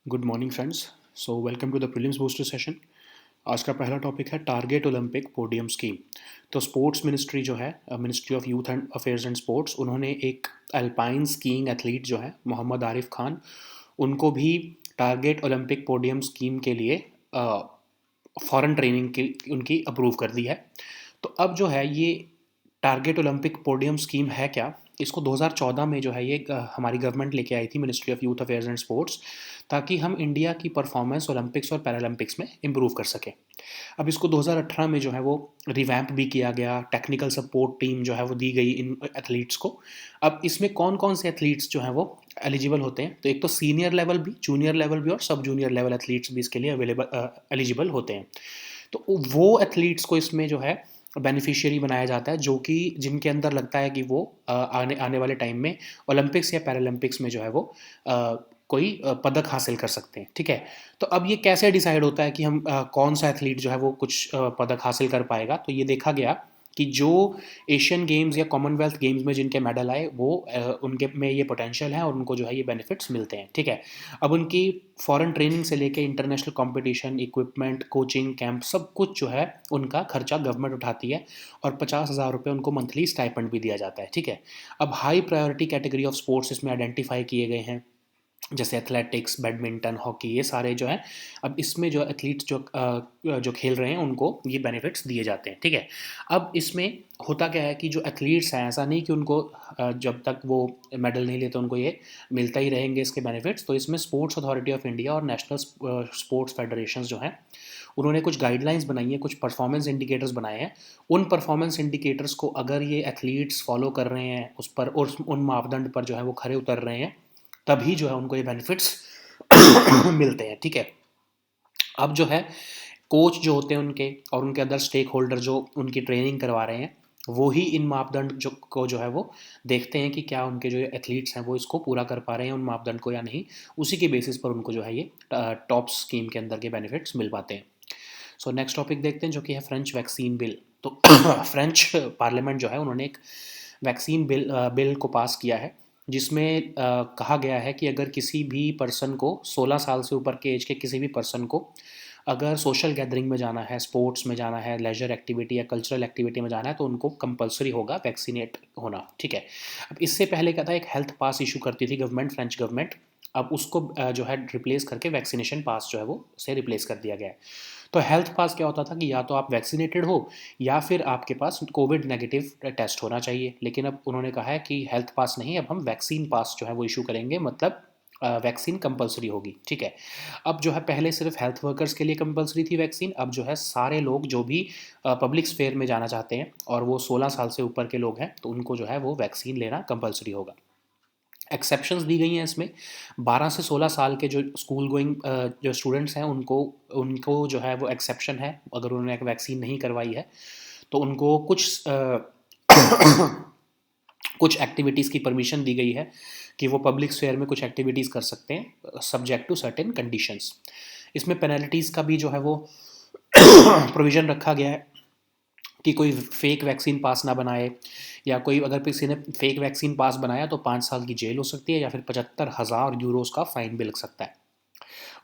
Good morning friends. So welcome to the prelims booster session. आज का पहला topic है टारगेट ओलंपिक पोडियम स्कीम। तो स्पोर्ट्स मिनिस्ट्री जो है, ministry of youth and affairs and sports, उन्होंने एक अल्पाइन स्कीइंग एथलीट जो है मोहम्मद आरिफ खान, उनको भी टारगेट ओलंपिक पोडियम स्कीम के लिए फॉरेन ट्रेनिंग की उनकी अप्रूव कर दी है। तो अब जो है ये टारगेट ओलंपिक पोडियम स्कीम है क्या? इसको 2014 में जो है ये हमारी गवर्नमेंट लेके आई थी, ministry of youth affairs and sports, ताकि हम इंडिया की परफॉर्मेंस ओलंपिक्स और पैरालंपिक्स में इम्प्रूव कर सकें। अब इसको 2018 में जो है वो रिवैम्प भी किया गया, टेक्निकल सपोर्ट टीम जो है वो दी गई इन एथलीट्स को। अब इसमें कौन कौन से एथलीट्स जो हैं वो एलिजिबल होते हैं? तो एक तो सीनियर लेवल भी, जूनियर लेवल भी और सब जूनियर लेवल एथलीट्स भी इसके लिए अवेलेबल एलिजिबल होते हैं। तो वो एथलीट्स को इसमें जो है बेनिफिशियरी बनाया जाता है, जो कि जिनके अंदर लगता है कि वो आने आने वाले टाइम में ओलंपिक्स या पैरालंपिक्स में जो है वो कोई पदक हासिल कर सकते हैं। ठीक है। तो अब ये कैसे डिसाइड होता है कि हम कौन सा एथलीट जो है वो कुछ पदक हासिल कर पाएगा? तो ये देखा गया कि जो एशियन गेम्स या कॉमनवेल्थ गेम्स में जिनके मेडल आए वो उनके में ये पोटेंशियल है और उनको जो है ये बेनिफिट्स मिलते हैं। ठीक है। अब उनकी फॉरेन ट्रेनिंग से लेके international competition, equipment, coaching camp, सब कुछ जो है उनका खर्चा गवर्नमेंट उठाती है और 50,000 रुपये उनको मंथली स्टाइपेंड भी दिया जाता है। ठीक है। अब high priority category of sports इसमें आइडेंटिफाई किए गए हैं, जैसे एथलेटिक्स, बैडमिंटन, हॉकी, ये सारे जो हैं। अब इसमें जो एथलीट्स जो खेल रहे हैं उनको ये बेनिफिट्स दिए जाते हैं। ठीक है। अब इसमें होता क्या है कि जो एथलीट्स हैं, ऐसा नहीं कि उनको जब तक वो मेडल नहीं लेते उनको ये मिलता ही रहेंगे इसके बेनिफिट्स। तो इसमें स्पोर्ट्स अथॉरिटी ऑफ इंडिया और नेशनल स्पोर्ट्स फेडरेशन जो हैं, उन्होंने कुछ गाइडलाइंस बनाई हैं, कुछ परफॉर्मेंस इंडिकेटर्स बनाए हैं। उन परफॉर्मेंस इंडिकेटर्स को अगर ये एथलीट्स फॉलो कर रहे हैं, उस पर और उन मापदंड पर जो है वो खरे उतर रहे हैं, तभी जो है उनको ये बेनिफिट्स मिलते हैं। ठीक है। अब जो है कोच जो होते हैं उनके और उनके अदर स्टेक होल्डर जो उनकी ट्रेनिंग करवा रहे हैं, वो ही इन मापदंड जो है वो देखते हैं कि क्या उनके जो एथलीट्स हैं वो इसको पूरा कर पा रहे हैं उन मापदंड को या नहीं। उसी के बेसिस पर उनको जो है ये टॉप स्कीम के अंदर के बेनिफिट्स मिल पाते हैं। सो नेक्स्ट टॉपिक देखते हैं, जो कि है फ्रेंच वैक्सीन बिल। तो फ्रेंच पार्लियामेंट जो है उन्होंने एक वैक्सीन बिल को पास किया है, जिसमें कहा गया है कि अगर किसी भी पर्सन को 16 साल से ऊपर के एज के किसी भी पर्सन को अगर सोशल गैदरिंग में जाना है, स्पोर्ट्स में जाना है, लेजर एक्टिविटी या कल्चरल एक्टिविटी में जाना है, तो उनको कंपलसरी होगा वैक्सीनेट होना। ठीक है। अब इससे पहले क्या था, एक हेल्थ पास इशू करती थी गवर्नमेंट, फ्रेंच गवर्नमेंट। अब उसको जो है रिप्लेस करके वैक्सीनेशन पास जो है वो से रिप्लेस कर दिया गया है। तो हेल्थ पास क्या होता था कि या तो आप वैक्सीनेटेड हो या फिर आपके पास कोविड नेगेटिव टेस्ट होना चाहिए। लेकिन अब उन्होंने कहा है कि हेल्थ पास नहीं, अब हम वैक्सीन पास जो है वो इशू करेंगे, मतलब वैक्सीन कंपलसरी होगी। ठीक है। अब जो है पहले सिर्फ हेल्थ वर्कर्स के लिए कंपलसरी थी वैक्सीन, अब जो है सारे लोग जो भी पब्लिक स्फेयर में जाना चाहते हैं और वो 16 साल से ऊपर के लोग हैं, तो उनको जो है वो वैक्सीन लेना कंपलसरी होगा। एक्सेप्शंस दी गई हैं इसमें। 12 से 16 साल के जो स्कूल गोइंग जो स्टूडेंट्स हैं उनको उनको जो है वो एक्सेप्शन है, अगर उन्होंने वैक्सीन नहीं करवाई है तो उनको कुछ कुछ एक्टिविटीज़ की परमिशन दी गई है कि वो पब्लिक स्फेयर में कुछ एक्टिविटीज़ कर सकते हैं, सब्जेक्ट टू सर्टेन कंडीशंस। इसमें पेनल्टीज़ का भी जो है वो प्रोविज़न रखा गया है कि कोई फेक वैक्सीन पास ना बनाए, या कोई अगर किसी ने फेक वैक्सीन पास बनाया तो 5 साल की जेल हो सकती है या फिर 75,000 यूरोस का फाइन भी लग सकता है।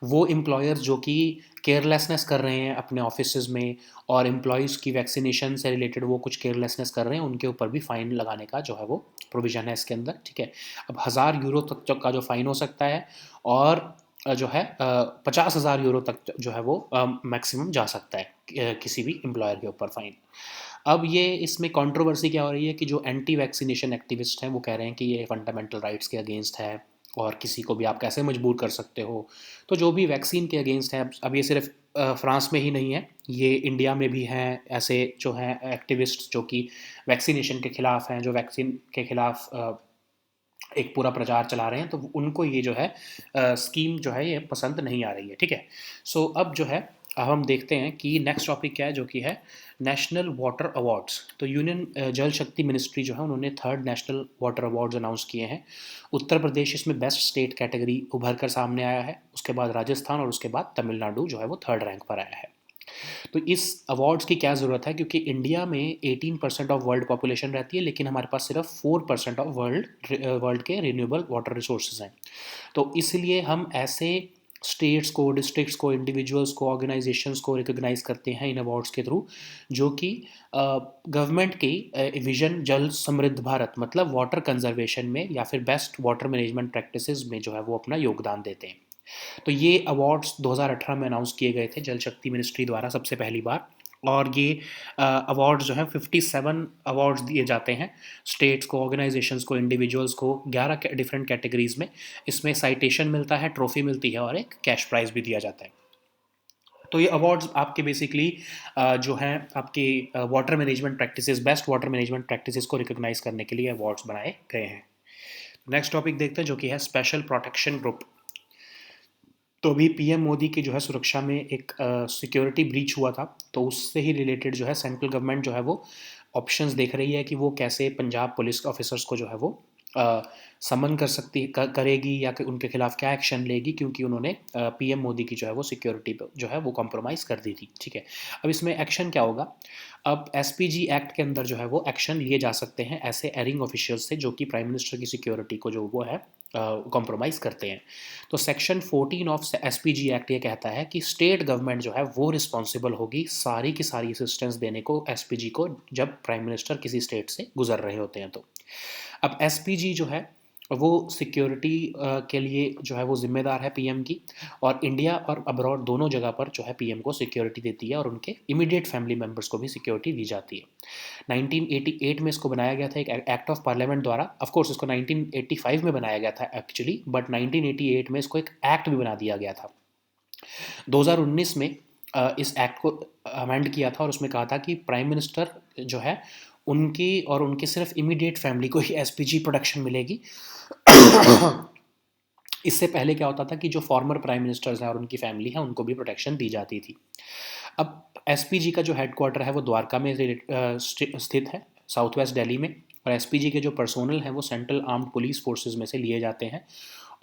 वो एम्प्लॉयर्स जो कि केयरलेसनेस कर रहे हैं अपने ऑफिस में और एम्प्लॉयज़ की वैक्सीनेशन से रिलेटेड वो कुछ केयरलेसनेस कर रहे हैं, उनके ऊपर भी फ़ाइन लगाने का जो है वो प्रोविज़न है इसके अंदर। ठीक है। अब 1,000 यूरो तक का जो फ़ाइन हो सकता है, और जो है 50,000 यूरो तक जो है वो मैक्सिमम जा सकता है किसी भी एम्प्लॉयर के ऊपर फ़ाइन। अब ये इसमें कंट्रोवर्सी क्या हो रही है कि जो एंटी वैक्सीनेशन एक्टिविस्ट हैं वो कह रहे हैं कि ये फंडामेंटल राइट्स के अगेंस्ट है और किसी को भी आप कैसे मजबूर कर सकते हो। तो जो भी वैक्सीन के अगेंस्ट है, अब ये सिर्फ फ्रांस में ही नहीं है, ये इंडिया में भी हैं ऐसे जो हैं एक्टिविस्ट जो कि वैक्सीनेशन के ख़िलाफ़ हैं, जो वैक्सीन के ख़िलाफ़ एक पूरा प्रचार चला रहे हैं। तो उनको ये जो है स्कीम जो है ये पसंद नहीं आ रही है। ठीक है। सो अब जो है अब हम देखते हैं कि नेक्स्ट टॉपिक क्या है, जो कि है नेशनल वाटर अवार्ड्स। तो यूनियन जल शक्ति मिनिस्ट्री जो है उन्होंने third national water awards announce किए हैं। उत्तर प्रदेश इसमें बेस्ट स्टेट कैटेगरी उभर कर सामने आया है, उसके बाद राजस्थान और उसके बाद तमिलनाडु जो है वो थर्ड रैंक पर आया है। तो इस अवार्ड्स की क्या ज़रूरत है, क्योंकि इंडिया में 18% ऑफ वर्ल्ड पॉपुलेशन रहती है, लेकिन हमारे पास सिर्फ 4% ऑफ वर्ल्ड के रिन्यूएबल वाटर रिसोर्सेज हैं। तो इसलिए हम ऐसे स्टेट्स को, डिस्ट्रिक्ट्स को, इंडिविजुअल्स को, ऑर्गेनाइजेशंस को रिकॉग्नाइज करते हैं इन अवार्ड्स के थ्रू, जो कि गवर्नमेंट की विजन जल समृद्ध भारत मतलब वाटर कंजर्वेशन में या फिर बेस्ट वाटर मैनेजमेंट प्रैक्टिसेस में जो है वो अपना योगदान देते हैं। तो ये अवार्ड्स 2018 में अनाउंस किए गए थे जल शक्ति मिनिस्ट्री द्वारा सबसे पहली बार। और ये अवार्ड्स जो हैं 57 अवार्ड्स दिए जाते हैं स्टेट्स को, ऑर्गेनाइजेशंस को, इंडिविजुअल्स को 11 डिफरेंट कैटेगरीज में। इसमें साइटेशन मिलता है, ट्रॉफी मिलती है और एक कैश प्राइज भी दिया जाता है। तो ये अवार्ड्स आपके बेसिकली जो हैं आपके water management practices, best water management practices को रिकॉग्नाइज करने के लिए अवार्ड्स बनाए गए हैं। नेक्स्ट टॉपिक देखते हैं जो कि है स्पेशल प्रोटेक्शन ग्रुप। तो अभी पीएम मोदी की जो है सुरक्षा में एक सिक्योरिटी ब्रीच हुआ था, तो उससे ही रिलेटेड जो है सेंट्रल गवर्नमेंट जो है वो ऑप्शंस देख रही है कि वो कैसे पंजाब पुलिस ऑफिसर्स को जो है वो समन कर सकती करेगी या कि उनके खिलाफ क्या एक्शन लेगी, क्योंकि उन्होंने पीएम मोदी की जो है वो सिक्योरिटी जो है वो कॉम्प्रोमाइज़ कर दी थी। ठीक है, अब इसमें एक्शन क्या होगा? अब एसपीजी एक्ट के अंदर जो है वो एक्शन लिए जा सकते हैं ऐसे एरिंग ऑफिशियल्स से जो कि प्राइम मिनिस्टर की सिक्योरिटी को जो वो है कॉम्प्रोमाइज़ करते हैं। तो सेक्शन 14 ऑफ एसपीजी एक्ट ये कहता है कि स्टेट गवर्नमेंट जो है वो रिस्पॉन्सिबल होगी सारी की सारी असिस्टेंस देने को एसपीजी को जब प्राइम मिनिस्टर किसी स्टेट से गुजर रहे होते हैं। तो अब एसपीजी जो है वो सिक्योरिटी के लिए जो है वो जिम्मेदार है पीएम की, और इंडिया और अब्रॉड दोनों जगह पर जो है पीएम को सिक्योरिटी देती है और उनके इमीडिएट फैमिली मेम्बर्स को भी सिक्योरिटी दी जाती है। 1988 में इसको बनाया गया था एक एक्ट ऑफ पार्लियामेंट द्वारा। ऑफ कोर्स इसको 1985 में बनाया गया था एक्चुअली, बट 1988 में इसको एक एक्ट भी बना दिया गया था। 2019 में इस एक्ट को अमेंड किया था और उसमें कहा था कि प्राइम मिनिस्टर जो है उनकी और उनके सिर्फ इमीडिएट फैमिली को ही एसपीजी प्रोटेक्शन मिलेगी। इससे पहले क्या होता था कि जो फॉर्मर प्राइम मिनिस्टर्स हैं और उनकी फैमिली है उनको भी प्रोटेक्शन दी जाती थी। अब एसपीजी का जो हेडक्वार्टर है वो द्वारका में स्थित है, साउथ वेस्ट दिल्ली में। और एसपीजी के जो पर्सोनल हैं वो सेंट्रल आर्म्ड पुलिस फोर्सेस में से लिए जाते हैं,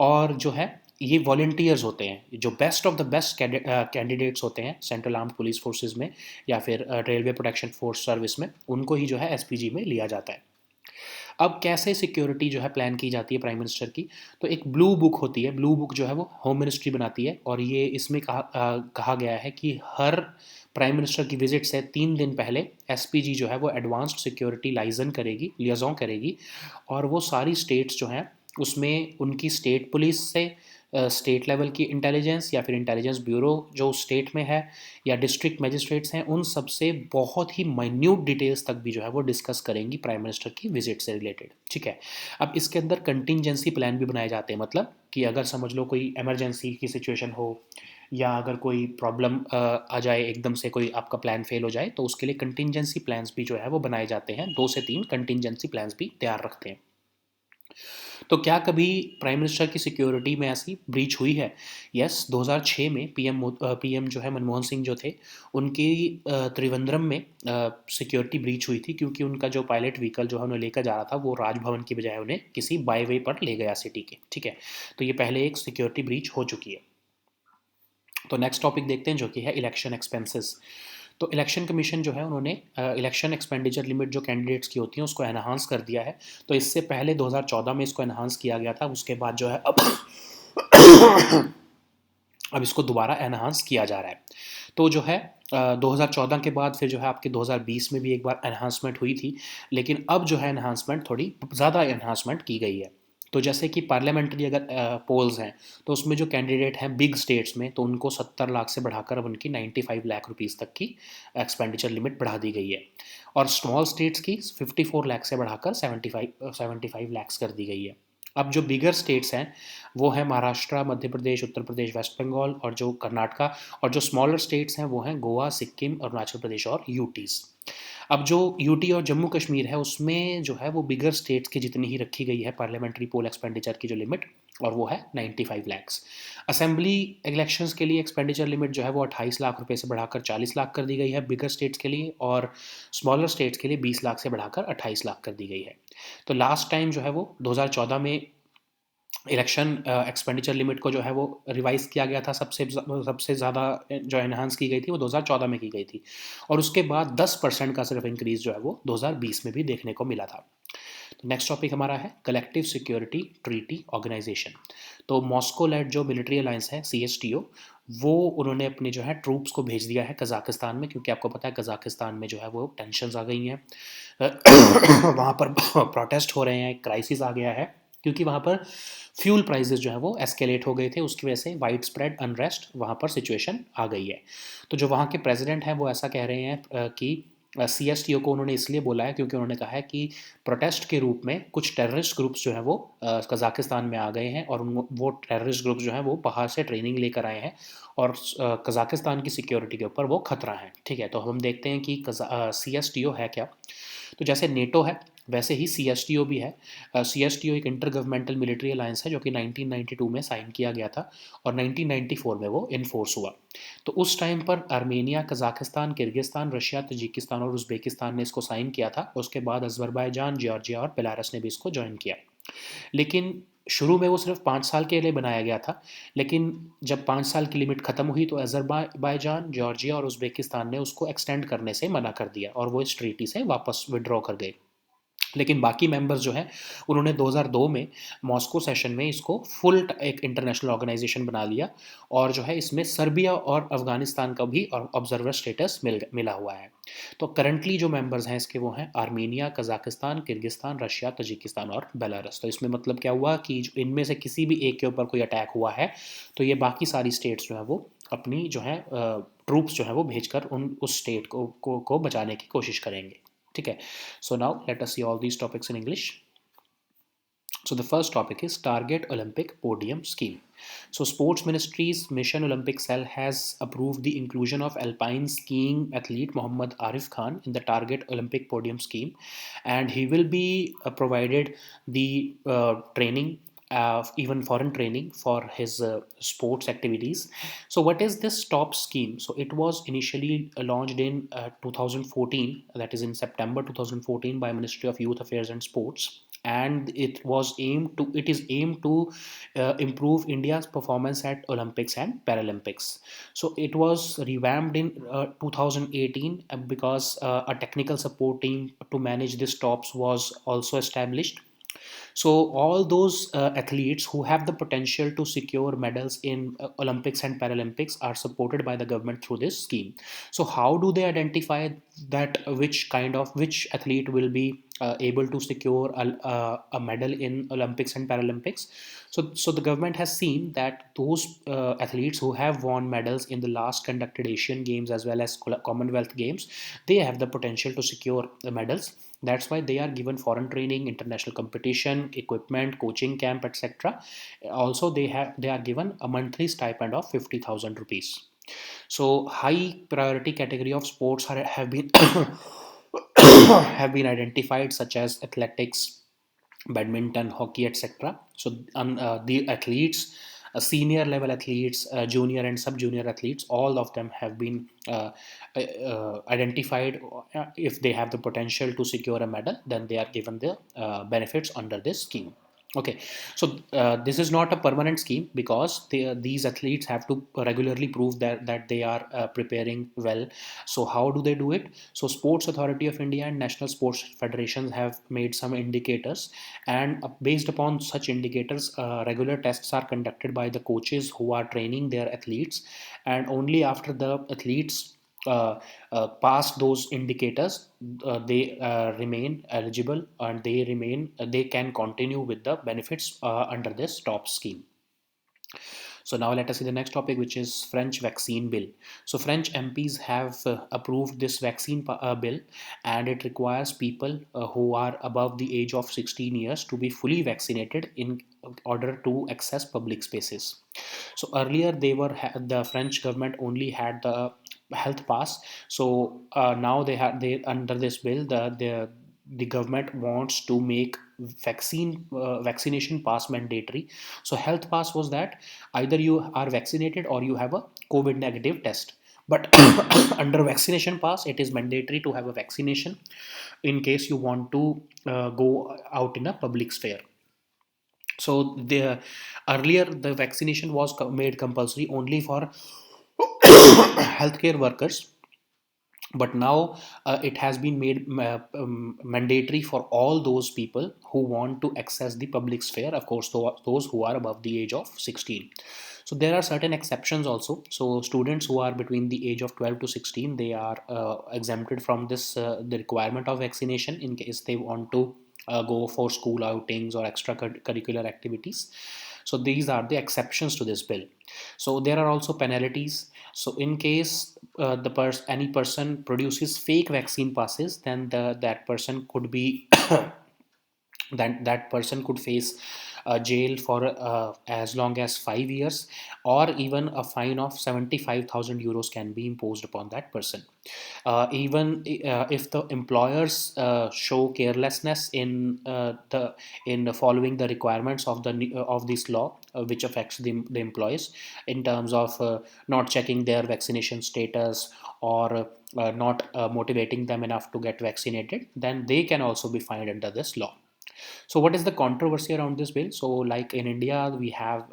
और जो है ये वॉल्टियर्स होते हैं, जो best of the best candidates होते हैं सेंट्रल आर्म्ड पुलिस फोर्सेस में या फिर रेलवे प्रोटेक्शन फोर्स सर्विस में, उनको ही जो है एसपीजी में लिया जाता है। अब कैसे सिक्योरिटी जो है प्लान की जाती है प्राइम मिनिस्टर की? तो एक ब्लू बुक होती है, ब्लू बुक जो है वो होम मिनिस्ट्री बनाती है, और ये इसमें कहा गया है कि हर प्राइम मिनिस्टर की विजिट से 3 दिन पहले एसपीजी जो है वो एडवांस्ड सिक्योरिटी लियाजों करेगी, और वो सारी स्टेट्स जो हैं उसमें उनकी स्टेट पुलिस से, स्टेट लेवल की इंटेलिजेंस या फिर इंटेलिजेंस ब्यूरो जो स्टेट में है, या डिस्ट्रिक्ट मजिस्ट्रेट्स हैं, उन सब से बहुत ही माइन्यूट डिटेल्स तक भी जो है वो डिस्कस करेंगी प्राइम मिनिस्टर की विजिट से रिलेटेड। ठीक है, अब इसके अंदर कंटिंजेंसी प्लान भी बनाए जाते हैं, मतलब कि अगर समझ लो कोई इमरजेंसी की सिचुएशन हो या अगर कोई प्रॉब्लम आ जाए, एकदम से कोई आपका प्लान फेल हो जाए, तो उसके लिए कंटिंजेंसी प्लान्स भी जो है वो बनाए जाते हैं। 2 से 3 कंटिंजेंसी प्लान्स भी तैयार रखते हैं। तो क्या कभी प्राइम मिनिस्टर की सिक्योरिटी में ऐसी ब्रीच हुई है? यस, 2006 में पीएम जो है मनमोहन सिंह जो थे, उनकी त्रिवेंद्रम में सिक्योरिटी ब्रीच हुई थी, क्योंकि उनका जो पायलट व्हीकल जो है उन्हें लेकर जा रहा था वो राजभवन की बजाय उन्हें किसी बाईवे पर ले गया सिटी के। ठीक है, तो ये पहले एक सिक्योरिटी ब्रीच हो चुकी है। तो नेक्स्ट टॉपिक देखते हैं जो कि है इलेक्शन एक्सपेंसेस। तो इलेक्शन कमीशन जो है उन्होंने इलेक्शन एक्सपेंडिचर लिमिट जो कैंडिडेट्स की होती है उसको एनहांस कर दिया है। तो इससे पहले 2014 में इसको एनहांस किया गया था, उसके बाद जो है अब इसको दोबारा एनहांस किया जा रहा है। तो जो है 2014 के बाद फिर जो है आपके 2020 में भी एक बार एनहांसमेंट हुई थी, लेकिन अब जो है एनहांसमेंट थोड़ी ज़्यादा एनहांसमेंट की गई है। तो जैसे कि पार्लियामेंट्री अगर पोल्स हैं तो उसमें जो कैंडिडेट हैं बिग स्टेट्स में, तो उनको 70 लाख से बढ़ाकर अब उनकी 95 लाख रुपीज़ तक की एक्सपेंडिचर लिमिट बढ़ा दी गई है, और स्मॉल स्टेट्स की 54 लाख से बढ़ाकर 75 लाख कर दी गई है। अब जो बिगर स्टेट्स हैं वो हैं महाराष्ट्र, मध्य प्रदेश, उत्तर प्रदेश, वेस्ट बंगाल और जो कर्नाटका, और जो स्मॉलर स्टेट्स हैं वो हैं गोवा, सिक्किम, अरुणाचल प्रदेश और यूटीज़। अब जो यूटी और जम्मू कश्मीर है उसमें जो है वो बिगर स्टेट्स की जितनी ही रखी गई है पार्लियामेंट्री पोल एक्सपेंडिचर की जो लिमिट, और वो है 95 लैक्स। असेंबली इलेक्शंस के लिए एक्सपेंडिचर लिमिट जो है वो 28 लाख रुपए से बढ़ाकर 40 लाख कर दी गई है बिगर स्टेट्स के लिए, और स्मॉलर स्टेट्स के लिए 20 लाख से बढ़ाकर 28 लाख कर दी गई है। तो लास्ट टाइम जो है वो 2014 में इलेक्शन एक्सपेंडिचर लिमिट को जो है वो रिवाइज किया गया था, सबसे ज़्यादा जो एनहांस की गई थी वो 2014 में की गई थी, और उसके बाद 10% का सिर्फ इंक्रीज़ जो है वो 2020 में भी देखने को मिला था। तो नेक्स्ट टॉपिक हमारा है कलेक्टिव सिक्योरिटी ट्रीटी ऑर्गेनाइजेशन। तो मॉस्को लेड जो मिलिट्री अलायंस है CSTO, वो उन्होंने अपने जो है ट्रूप्स को भेज दिया है कज़ाकिस्तान में, क्योंकि आपको पता है कज़ाकिस्तान में जो है वो टेंशन्स आ गई हैं। वहाँ पर प्रोटेस्ट हो रहे हैं, एक क्राइसिस आ गया है, क्योंकि वहाँ पर फ्यूल प्राइसेस जो है वो एस्केलेट हो गए थे, उसकी वजह से वाइड स्प्रेड अनरेस्ट वहाँ पर सिचुएशन आ गई है। तो जो वहाँ के प्रेसिडेंट हैं वो ऐसा कह रहे हैं कि CSTO को उन्होंने इसलिए बोला है क्योंकि उन्होंने कहा है कि प्रोटेस्ट के रूप में कुछ टेररिस्ट ग्रुप्स जो हैं वो कज़ाकिस्तान में आ गए हैं, और वो टेररिस्ट ग्रुप्स जो हैं वो बाहर से ट्रेनिंग लेकर आए हैं, और कज़ाकिस्तान की सिक्योरिटी के ऊपर वो खतरा है। ठीक है, तो हम देखते हैं कि CSTO है क्या। तो जैसे नेटो है वैसे ही CSTO भी है। CSTO एक इंटर गवर्नमेंटल मिलिट्री अलायंस है जो कि 1992 में साइन किया गया था, और 1994 में वो इन्फोर्स हुआ। तो उस टाइम पर Armenia, Kazakhstan, Kyrgyzstan, Russia, Tajikistan और उज़्बेकिस्तान ने इसको साइन किया था। उसके बाद अज़रबैजान, जॉर्जिया और बेलारस ने भी इसको ज्वाइन किया। लेकिन शुरू में वो सिर्फ 5 साल के लिए बनाया गया था, लेकिन जब 5 साल की लिमिट ख़त्म हुई तो अज़रबैजान, जॉर्जिया और उज़्बेकिस्तान ने उसको एक्सटेंड करने से मना कर दिया, और वो इस ट्रीटी से वापस विड्रॉ कर गए। लेकिन बाकी मेंबर्स जो हैं उन्होंने 2002 में मॉस्को सेशन में इसको फुल एक इंटरनेशनल ऑर्गेनाइजेशन बना लिया, और जो है इसमें सर्बिया और अफगानिस्तान का भी ऑब्जर्वर स्टेटस मिला हुआ है। तो करंटली जो मेंबर्स हैं इसके वो हैं Armenia, Kazakhstan, Kyrgyzstan, Russia, Tajikistan और बेलारस। तो इसमें मतलब क्या हुआ कि इनमें से किसी भी एक के ऊपर कोई अटैक हुआ है तो ये बाकी सारी स्टेट्स जो है वो अपनी जो है ट्रूप्स जो है वो भेजकर उस स्टेट को बचाने की कोशिश करेंगे। ठीक है, so now let us see all these topics in English. So the first topic is Target Olympic Podium Scheme. So Sports Ministry's Mission Olympic Cell has approved the inclusion of alpine skiing athlete Mohammad Arif Khan in the Target Olympic Podium Scheme, and he will be provided the training, even foreign training for his sports activities. So what is this top scheme? So it was initially launched in 2014, that is in September 2014, by Ministry of Youth Affairs and Sports, and it is aimed to improve India's performance at Olympics and Paralympics. So it was revamped in 2018 because a technical support team to manage these tops was also established. So all those athletes who have the potential to secure medals in Olympics and Paralympics are supported by the government through this scheme. So how do they identify that which athlete will be able to secure a medal in Olympics and Paralympics? So the government has seen that those athletes who have won medals in the last conducted Asian Games as well as Commonwealth Games, they have the potential to secure the medals. That's why they are given foreign training, international competition, equipment, coaching camp, etc. Also, they are given a monthly stipend of 50,000 rupees. So high priority category of sports have been have been identified, such as athletics, badminton, hockey, etc. So the athletes, senior level athletes, junior and sub junior athletes, all of them have been identified. If they have the potential to secure a medal, then they are given the benefits under this scheme. Okay, so this is not a permanent scheme because these athletes have to regularly prove that they are preparing well. So how do they do it? So Sports Authority of India and National Sports Federations have made some indicators, and based upon such indicators, regular tests are conducted by the coaches who are training their athletes, and only after the athletes pass those indicators, they remain eligible, and they can continue with the benefits under this top scheme. So now let us see the next topic, which is French vaccine bill. So French MPs have approved this vaccine bill, and it requires people who are above the age of 16 years to be fully vaccinated in order to access public spaces. So earlier the French government only had the health pass. So now they under this bill the government wants to make vaccination pass mandatory. So health pass was that either you are vaccinated or you have a COVID negative test. But under vaccination pass, it is mandatory to have a vaccination in case you want to go out in a public sphere. So the earlier the vaccination was made compulsory only for healthcare workers, but now it has been made mandatory for all those people who want to access the public sphere, of course those who are above the age of 16. So there are certain exceptions also. So students who are between the age of 12 to 16, they are exempted from this the requirement of vaccination in case they want to go for school outings or extracurricular activities. So these are the exceptions to this bill. So there are also penalties. So in case any person produces fake vaccine passes, then that person could be that person could face jail for as long as 5 years, or even a fine of 75,000 euros can be imposed upon that person. Even if the employers show carelessness in following the requirements of this law, which affects the employees in terms of not checking their vaccination status, or not motivating them enough to get vaccinated, then they can also be fined under this law. So, what is the controversy around this bill? So, like in India, we have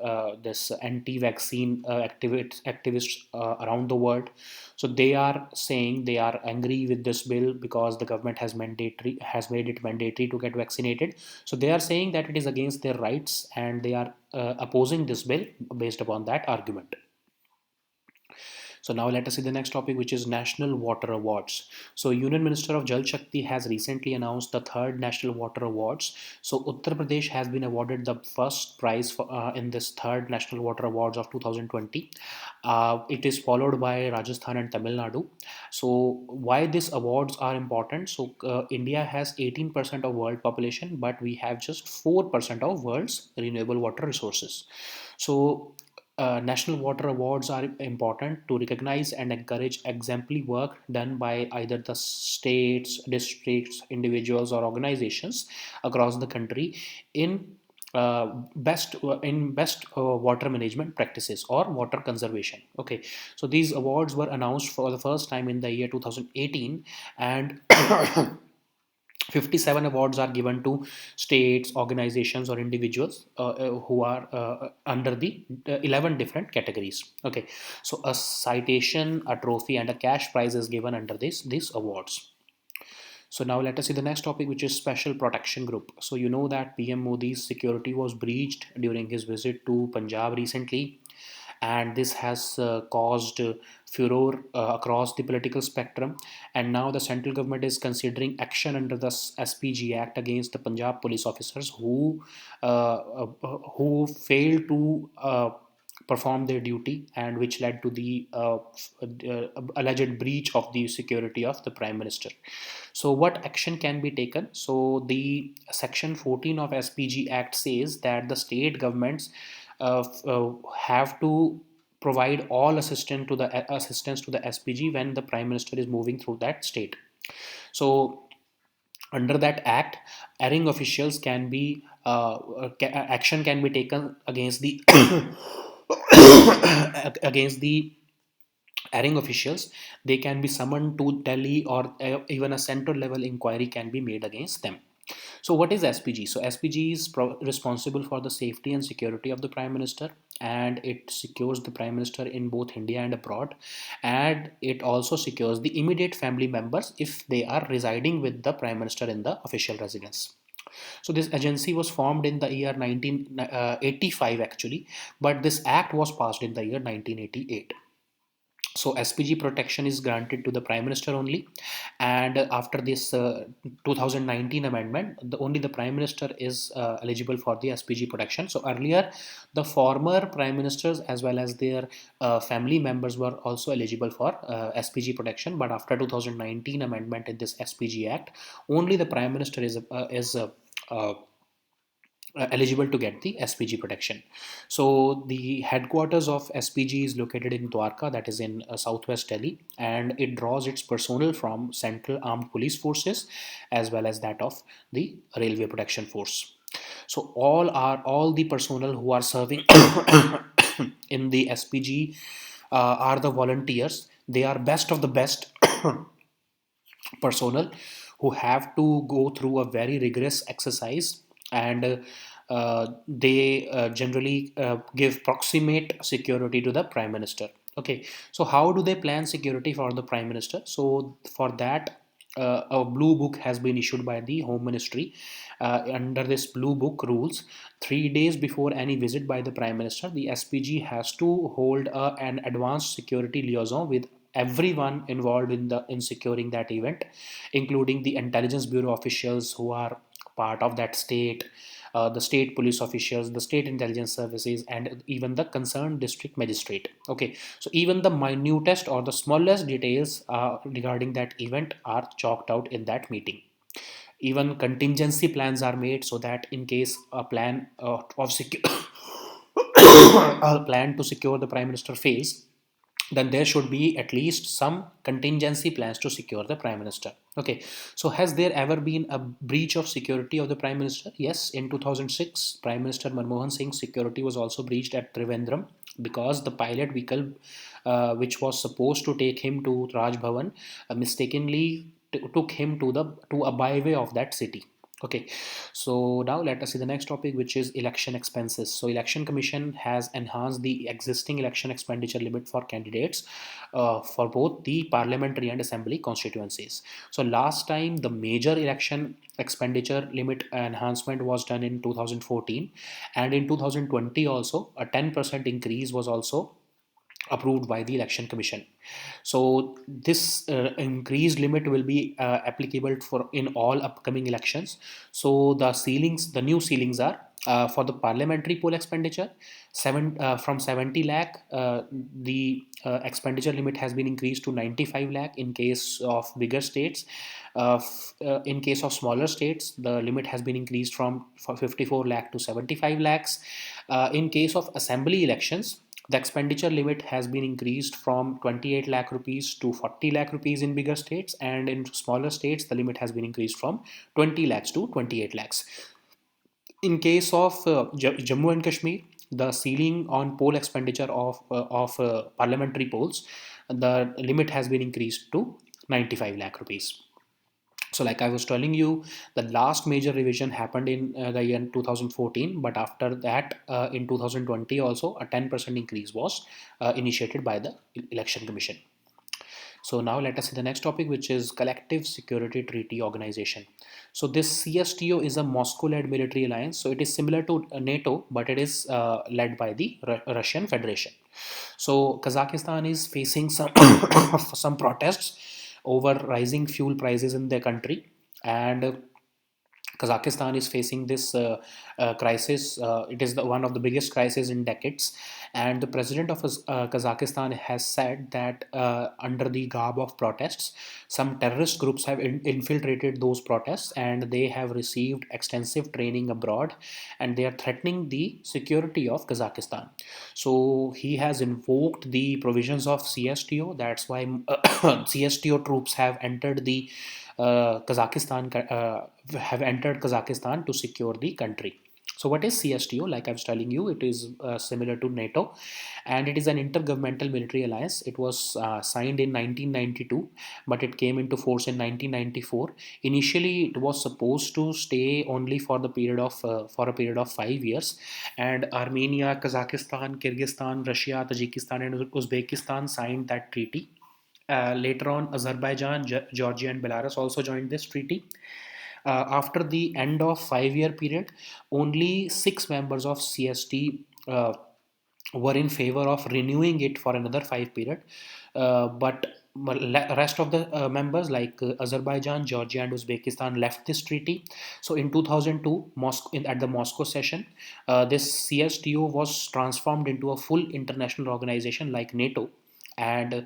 this anti-vaccine activists around the world. So, they are saying they are angry with this bill because the government has made it mandatory to get vaccinated. So, they are saying that it is against their rights, and they are opposing this bill based upon that argument. So now let us see the next topic, which is National Water Awards. So Union Minister of Jal Shakti has recently announced the third National Water Awards. So Uttar Pradesh has been awarded the first prize in this third National Water Awards of 2020. It is followed by Rajasthan and Tamil Nadu. So why these awards are important? So India has 18% of world population, but we have just 4% of world's renewable water resources. So national water awards are important to recognize and encourage exemplary work done by either the states, districts, individuals, or organizations across the country in best water management practices or water conservation. Okay, so these awards were announced for the first time in the year 2018, and 57 awards are given to states, organizations, or individuals who are under the 11 different categories. Okay, so a citation, a trophy, and a cash prize is given under these awards. So now let us see the next topic, which is Special Protection Group. So you know that PM Modi's security was breached during his visit to Punjab recently, and this has caused furor across the political spectrum. And now the central government is considering action under the SPG Act against the Punjab police officers who failed to perform their duty, and which led to the alleged breach of the security of the prime minister. So what action can be taken? So the section 14 of SPG Act says that the state governments have to provide all assistance to the SPG when the prime minister is moving through that state. So under that act, erring officials can be action can be taken against the against the erring officials. They can be summoned to Delhi, or even a central level inquiry can be made against them. So, what is SPG? So, SPG is responsible for the safety and security of the Prime Minister, and it secures the Prime Minister in both India and abroad. And it also secures the immediate family members if they are residing with the Prime Minister in the official residence. So, this agency was formed in the year 1985 actually, but this act was passed in the year 1988. So SPG protection is granted to the prime minister only, and after this 2019 amendment, only the prime minister is eligible for the SPG protection. So earlier, the former prime ministers as well as their family members were also eligible for SPG protection, but after 2019 amendment in this SPG Act, only the prime minister uh, eligible to get the SPG protection. So the headquarters of SPG is located in Dwarka, that is in southwest Delhi, and it draws its personnel from Central Armed Police Forces as well as that of the Railway Protection Force. So all the personnel who are serving in the SPG are the volunteers. They are best of the best personnel who have to go through a very rigorous exercise, and they generally give proximate security to the prime minister. Okay, so how do they plan security for the prime minister? So for that, a blue book has been issued by the Home Ministry. Under this blue book rules, 3 days before any visit by the prime minister, the SPG has to hold an advanced security liaison with everyone involved in securing that event, including the intelligence bureau officials who are part of that state, the state police officials, the state intelligence services, and even the concerned district magistrate. Okay, so even the minutest or the smallest details regarding that event are chalked out in that meeting. Even contingency plans are made so that in case a plan a plan to secure the prime minister fails, then there should be at least some contingency plans to secure the prime minister. Okay, so has there ever been a breach of security of the prime minister? Yes, in 2006, Prime Minister Manmohan Singh's security was also breached at Trivandrum because the pilot vehicle, which was supposed to take him to Raj Bhavan, mistakenly took him to a byway of that city. Okay, so now let us see the next topic, which is election expenses. So Election Commission has enhanced the existing election expenditure limit for candidates for both the parliamentary and assembly constituencies. So last time the major election expenditure limit enhancement was done in 2014, and in 2020 also a 10% increase was also approved by the election commission. So this increased limit will be applicable for in all upcoming elections. So the new ceilings are for the parliamentary poll expenditure, from 70 lakh, the expenditure limit has been increased to 95 lakh in case of bigger states. In case of smaller states, the limit has been increased from 54 lakh to 75 lakhs. In case of assembly elections, the expenditure limit has been increased from 28 lakh rupees to 40 lakh rupees in bigger states, and in smaller states, the limit has been increased from 20 lakhs to 28 lakhs. In case of Jammu and Kashmir, the ceiling on poll expenditure of parliamentary polls, the limit has been increased to 95 lakh rupees. So like I was telling you, the last major revision happened in the year 2014, but after that, in 2020 also a 10% increase was initiated by the election commission. So now let us see the next topic, which is Collective Security Treaty Organization. So this CSTO is a Moscow-led military alliance. So it is similar to NATO, but it is led by the Russian Federation. So Kazakhstan is facing some some protests over rising fuel prices in their country, and Kazakhstan is facing this crisis. It is one of the biggest crises in decades, and the president of Kazakhstan has said that under the garb of protests, some terrorist groups have infiltrated those protests, and they have received extensive training abroad, and they are threatening the security of Kazakhstan. So he has invoked the provisions of CSTO. That's why CSTO troops have entered Kazakhstan to secure the country. So what is CSTO? Like I was telling you, it is similar to NATO, and it is an intergovernmental military alliance. It was signed in 1992, but it came into force in 1994. Initially, it was supposed to stay only for a period of 5 years, and Armenia, Kazakhstan, Kyrgyzstan, Russia, Tajikistan, and Uzbekistan signed that treaty. Later on, Azerbaijan, Georgia, and Belarus also joined this treaty. After the end of 5 year period, only six members of CST were in favor of renewing it for another 5 period, but rest of the members like Azerbaijan, Georgia, and Uzbekistan left this treaty. So in 2002, at the Moscow session, this CSTO was transformed into a full international organization like NATO, and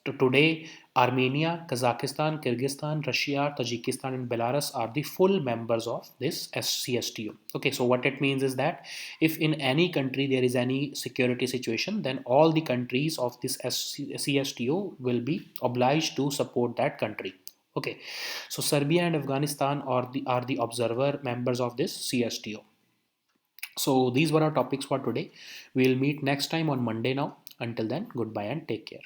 today Armenia, Kazakhstan, Kyrgyzstan, Russia, Tajikistan, and Belarus are the full members of this CSTO. Okay, so what it means is that if in any country there is any security situation, then all the countries of this CSTO will be obliged to support that country. Okay, so Serbia and Afghanistan are the observer members of this CSTO. So these were our topics for today. We'll meet next time on Monday now. Until then, goodbye and take care.